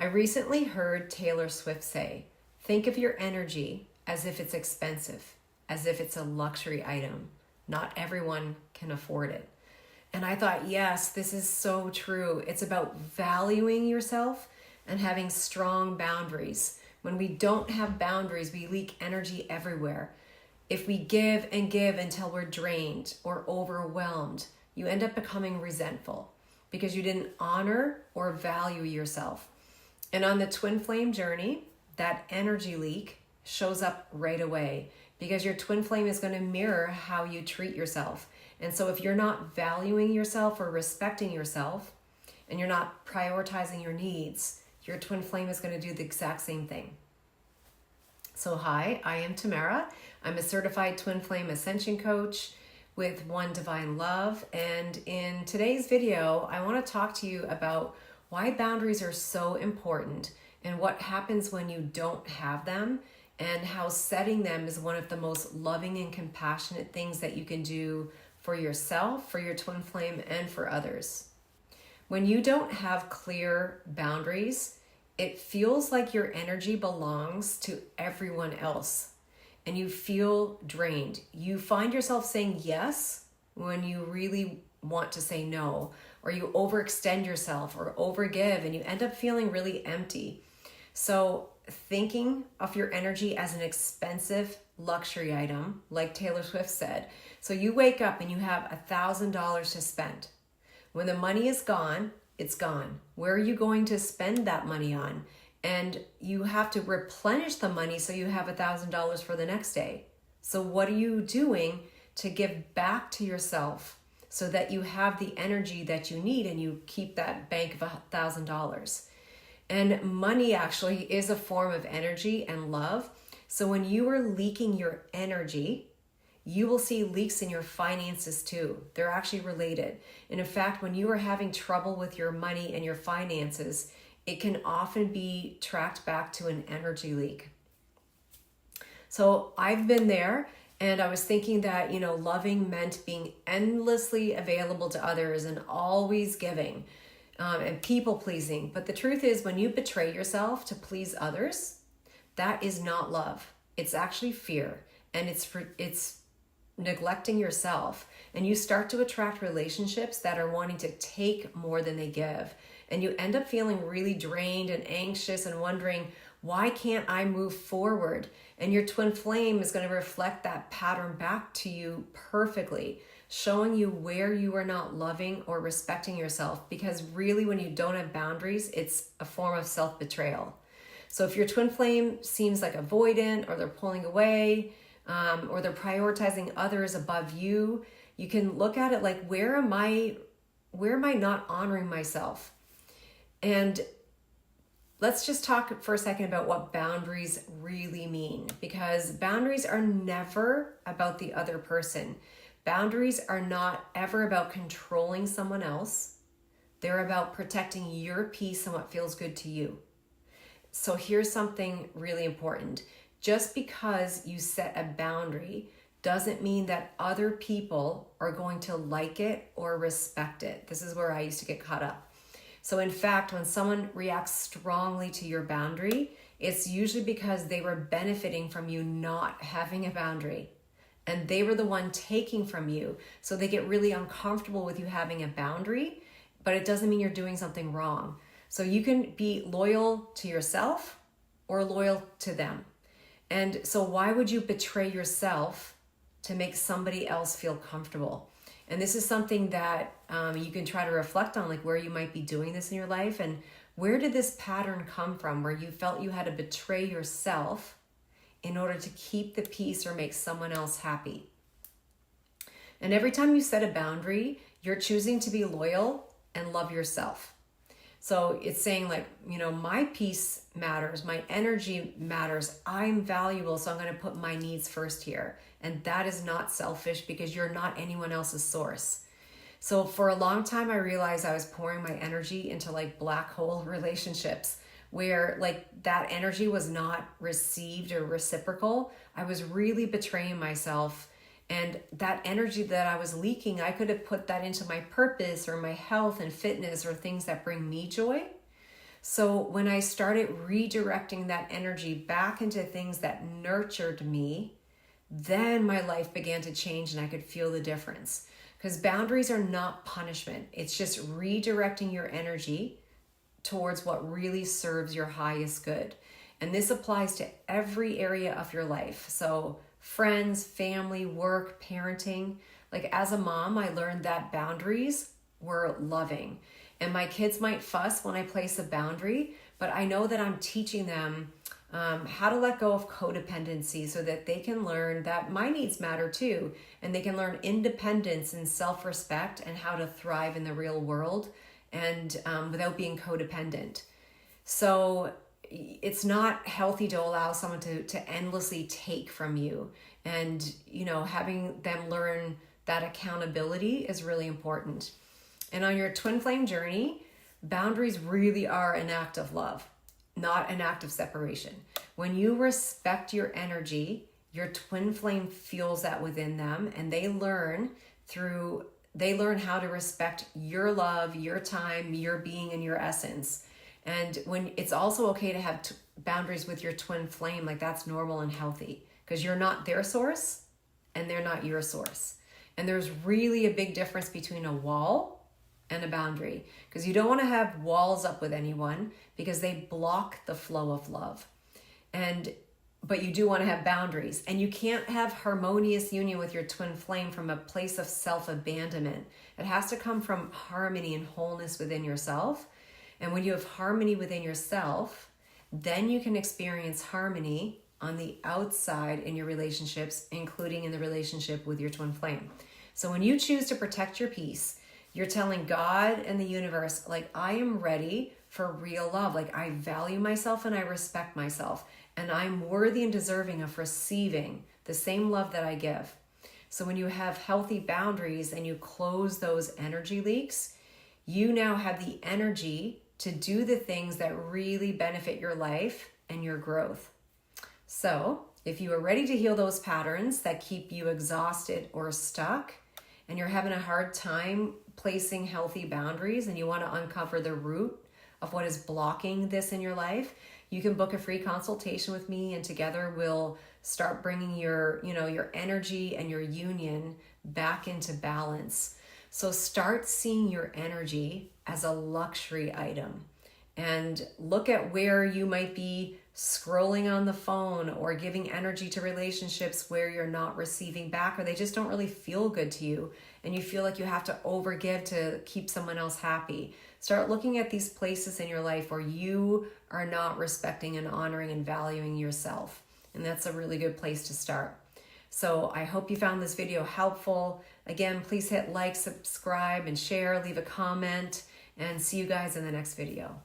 I recently heard Taylor Swift say, think of your energy as if it's expensive, as if it's a luxury item. Not everyone can afford it. And I thought, yes, this is so true. It's about valuing yourself and having strong boundaries. When we don't have boundaries, we leak energy everywhere. If we give and give until we're drained or overwhelmed, you end up becoming resentful because you didn't honor or value yourself. And on the twin flame journey, that energy leak shows up right away because your twin flame is going to mirror how you treat yourself. And so if you're not valuing yourself or respecting yourself and you're not prioritizing your needs, your twin flame is going to do the exact same thing. So hi, I am Tamara. I'm a certified twin flame ascension coach with One Divine Love. And in today's video, I want to talk to you about why boundaries are so important and what happens when you don't have them, and how setting them is one of the most loving and compassionate things that you can do for yourself, for your twin flame, and for others. When you don't have clear boundaries, it feels like your energy belongs to everyone else and you feel drained. You find yourself saying yes when you really want to say no, or you overextend yourself or overgive and you end up feeling really empty. So thinking of your energy as an expensive luxury item, like Taylor Swift said. So you wake up and you have $1,000 to spend. When the money is gone, it's gone. Where are you going to spend that money on? And you have to replenish the money so you have $1,000 for the next day. So what are you doing to give back to yourself so that you have the energy that you need and you keep that bank of $1,000? And money actually is a form of energy and love. So when you are leaking your energy, you will see leaks in your finances too. They're actually related. And in fact, when you are having trouble with your money and your finances, it can often be tracked back to an energy leak. So I've been there, and I was thinking that, loving meant being endlessly available to others and always giving and people pleasing. But the truth is, when you betray yourself to please others, that is not love. It's actually fear, and it's neglecting yourself, and you start to attract relationships that are wanting to take more than they give, and you end up feeling really drained and anxious and wondering, why can't I move forward? And your twin flame is going to reflect that pattern back to you perfectly, showing you where you are not loving or respecting yourself, because really when you don't have boundaries, it's a form of self-betrayal. So if your twin flame seems like avoidant, or they're pulling away, or they're prioritizing others above you, you can look at it like, where am I not honoring myself? And let's just talk for a second about what boundaries really mean, because boundaries are never about the other person. Boundaries are not ever about controlling someone else. They're about protecting your peace and what feels good to you. So here's something really important. Just because you set a boundary doesn't mean that other people are going to like it or respect it. This is where I used to get caught up. So in fact, when someone reacts strongly to your boundary, it's usually because they were benefiting from you not having a boundary. And they were the one taking from you. So they get really uncomfortable with you having a boundary, but it doesn't mean you're doing something wrong. So you can be loyal to yourself or loyal to them. And so why would you betray yourself to make somebody else feel comfortable? And this is something that you can try to reflect on, like where you might be doing this in your life, and where did this pattern come from where you felt you had to betray yourself in order to keep the peace or make someone else happy. And every time you set a boundary, you're choosing to be loyal and love yourself. So it's saying like, my peace matters, my energy matters, I'm valuable, so I'm going to put my needs first here. And that is not selfish, because you're not anyone else's source. So for a long time, I realized I was pouring my energy into like black hole relationships where like that energy was not received or reciprocal. I was really betraying myself. And that energy that I was leaking, I could have put that into my purpose or my health and fitness or things that bring me joy. So when I started redirecting that energy back into things that nurtured me, then my life began to change and I could feel the difference. Because boundaries are not punishment. It's just redirecting your energy towards what really serves your highest good. And this applies to every area of your life. So friends, family, work, parenting. Like as a mom, I learned that boundaries were loving. And my kids might fuss when I place a boundary, but I know that I'm teaching them how to let go of codependency so that they can learn that my needs matter too. And they can learn independence and self-respect and how to thrive in the real world and without being codependent. So it's not healthy to allow someone to endlessly take from you. And, having them learn that accountability is really important. And on your twin flame journey, boundaries really are an act of love, not an act of separation. When you respect your energy, your twin flame feels that within them, and they learn how to respect your love, your time, your being, and your essence. And when it's also okay to have boundaries with your twin flame, like that's normal and healthy, because you're not their source and they're not your source. And there's really a big difference between a wall and a boundary, because you don't want to have walls up with anyone because they block the flow of love. But you do want to have boundaries, and you can't have harmonious union with your twin flame from a place of self-abandonment. It has to come from harmony and wholeness within yourself. And when you have harmony within yourself, then you can experience harmony on the outside in your relationships, including in the relationship with your twin flame. So when you choose to protect your peace, you're telling God and the universe, like, I am ready for real love. Like, I value myself and I respect myself, and I'm worthy and deserving of receiving the same love that I give. So when you have healthy boundaries and you close those energy leaks, you now have the energy to do the things that really benefit your life and your growth. So if you are ready to heal those patterns that keep you exhausted or stuck, and you're having a hard time placing healthy boundaries, and you want to uncover the root of what is blocking this in your life, you can book a free consultation with me, and together we'll start bringing your energy and your union back into balance. So start seeing your energy as a luxury item, and look at where you might be scrolling on the phone or giving energy to relationships where you're not receiving back, or they just don't really feel good to you, and you feel like you have to overgive to keep someone else happy. Start looking at these places in your life where you are not respecting and honoring and valuing yourself. And that's a really good place to start. So I hope you found this video helpful. Again, please hit like, subscribe, and share, leave a comment, and see you guys in the next video.